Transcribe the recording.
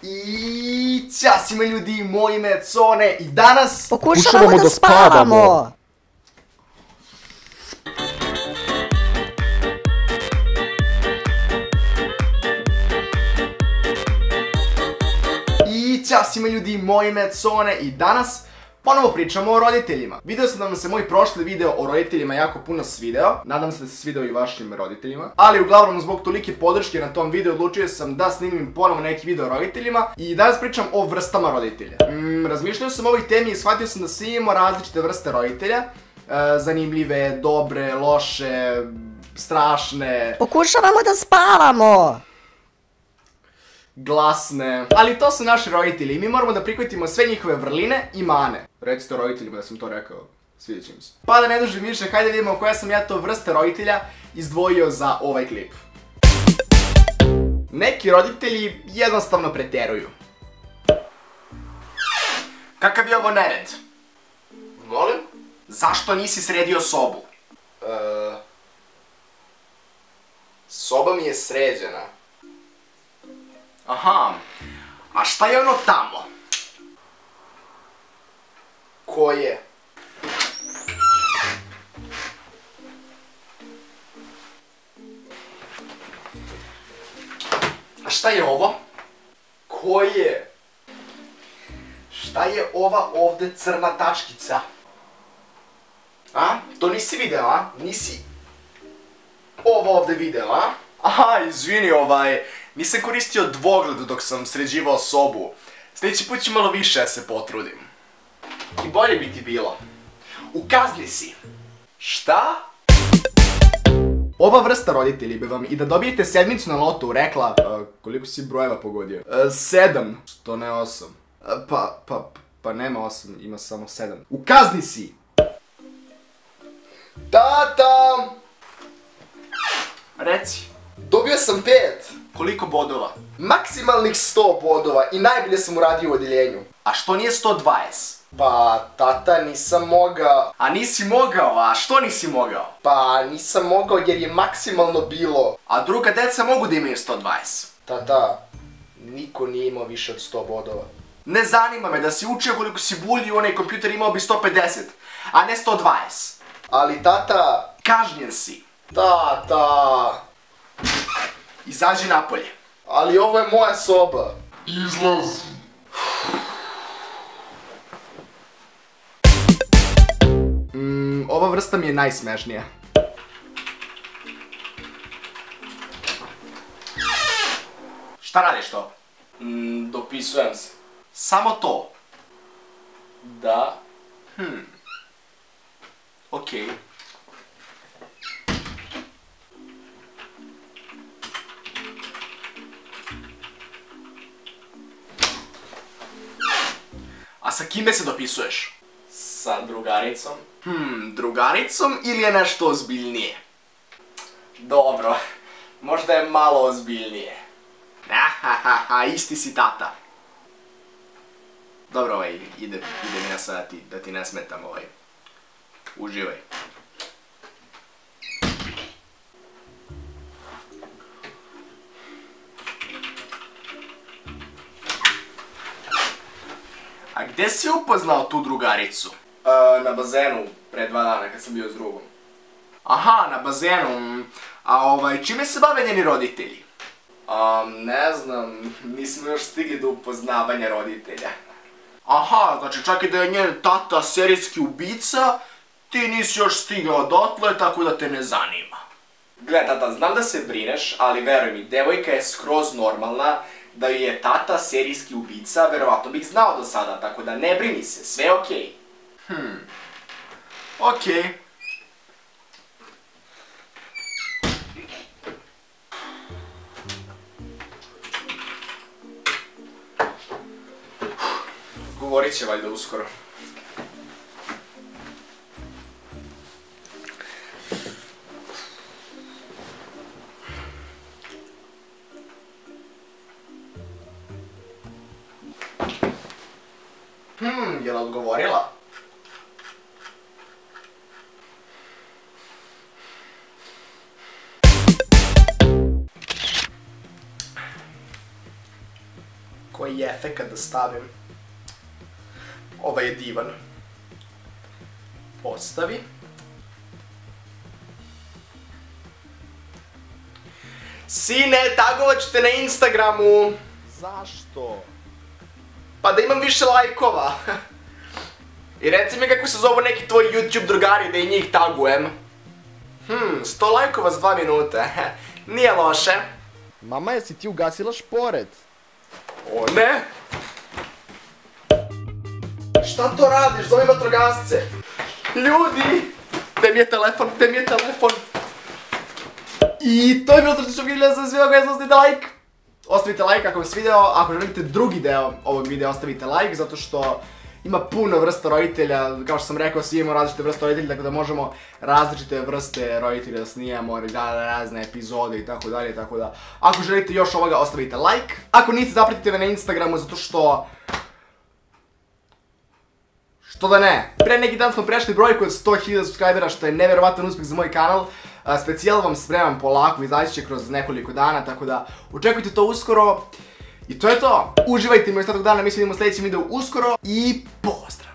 I ćao svima ljudi, moje ime je Cone i danas pokušavamo da spavamo. I ćao svima ljudi, moje ime je Cone i danas ponovo pričamo o roditeljima. Video sam da vam se moj prošli video o roditeljima jako puno svideo. Nadam se da se svideo i vašim roditeljima. Ali uglavnom zbog tolike podrške na tom videu odlučio sam da snimim ponovo neki video o roditeljima. I danas pričam o vrstama roditelja. Razmišljao sam o ovoj temi i shvatio sam da svi imamo različite vrste roditelja. Zanimljive, dobre, loše, strašne. Pokušavamo da spavamo. Glasne. Ali to su naši roditelji i mi moramo da prihvatimo sve njihove vrline i mane. Recite roditeljima da sam to rekao, svidjet će mi se. Pa da ne dužim više, hajde vidimo koja sam ja to vrste roditelja izdvojio za ovaj klip. Neki roditelji jednostavno preteruju. Kakav je ovo nered? Molim? Zašto nisi sredio sobu? Soba mi je sređena. Aha, a šta je ono tamo? Ko je? A šta je ovo? Ko je? Šta je ova ovde crna tačkica? A? To nisi video, a? Nisi ovo ovde video, a? Aha, izvini, nisam koristio dvogled dok sam sređivao sobu. Sljedeći put ću malo više se potrudim. I bolje bi ti bilo. U kazni si. Šta? Ova vrsta roditelji bi vam i da dobijete sedmicu na lotu rekla... koliko si brojeva pogodio? 7. Što ne 8. Pa nema 8, ima samo 7. U kazni si! Tata! Reci. Dobio sam 5. Koliko bodova? Maksimalnih 100 bodova i najbolje sam uradio u odeljenju. A što nije 120? Pa, tata, nisam mogao. A nisi mogao? A što nisi mogao? Pa, nisam mogao jer je maksimalno bilo. A druga deca mogu da imaju 120? Tata, niko nije imao više od 100 bodova. Ne zanima me, da si učio koliko si bulji, onaj kompjuter imao bi 150, a ne 120. Ali tata... Kažnjen si. Tata... Izađi napolje. Ali ovo je moja soba. Izlazi. Ova vrsta mi je najsmešnija. Šta radiš to? Dopisujem se. Samo to? Da. Okej. A sa kime se dopisuješ? Sa drugaricom. Drugaricom ili je nešto ozbiljnije? Dobro, možda je malo ozbiljnije. Isti si tata. Dobro, idem ja sad da ti ne smetam, uživaj. A gde si upoznao tu drugaricu? Na bazenu, pre 2 dana kad sam bio s drugom. Aha, na bazenu. A čime se bave njeni roditelji? Ne znam, nismo još stigli do upoznavanja roditelja. Aha, znači čak i da je njen tata serijski ubica, ti nisi još stigao dotle, tako da te ne zanima. Gle, tata, znam da se brineš, ali veruj mi, devojka je skroz normalna. Da joj je tata serijski ubica, verovatno bih znao do sada, tako da ne brini se, sve je okej. Okej. Govorit će valjda uskoro. Je li odgovorila? Ko koji efekat da stavim. Ovaj je divan. Postavi. Sine, tagovat ću te na Instagramu. Zašto? Pa da imam više lajkova. I reci mi kako se zovu neki tvoji YouTube drugari da i njih tagujem. 100 lajkova za 2 minute. Nije loše. Mama, jesi ti ugasila šporet? O ne! Šta to radiš? Zove vatrogasce. Ljudi! Gde mi je telefon? Gde mi je telefon? I to je bilo to što vidjeli za sve ovoga, ostavite like. Ostavite like ako vam se video, ako želite drugi deo ovog videa ostavite like, zato što ima puno vrsta roditelja, kao što sam rekao, svi imamo različite vrste roditelja, tako da možemo različite vrste roditelja da snijamo, razne epizode i tako dalje, tako da ako želite još ovoga ostavite like. Ako niste, zapratite me na Instagramu zato što... Što da ne? Pre neki dan smo prešli brojku od 100.000 subscribera, što je neverovatan uspjeh za moj kanal. Specijal vam spremam polako, izaći će kroz nekoliko dana, tako da očekujte to uskoro. I to je to. Uživajte mi ostatak dana, mi se vidimo u sljedećem videu uskoro i pozdrav!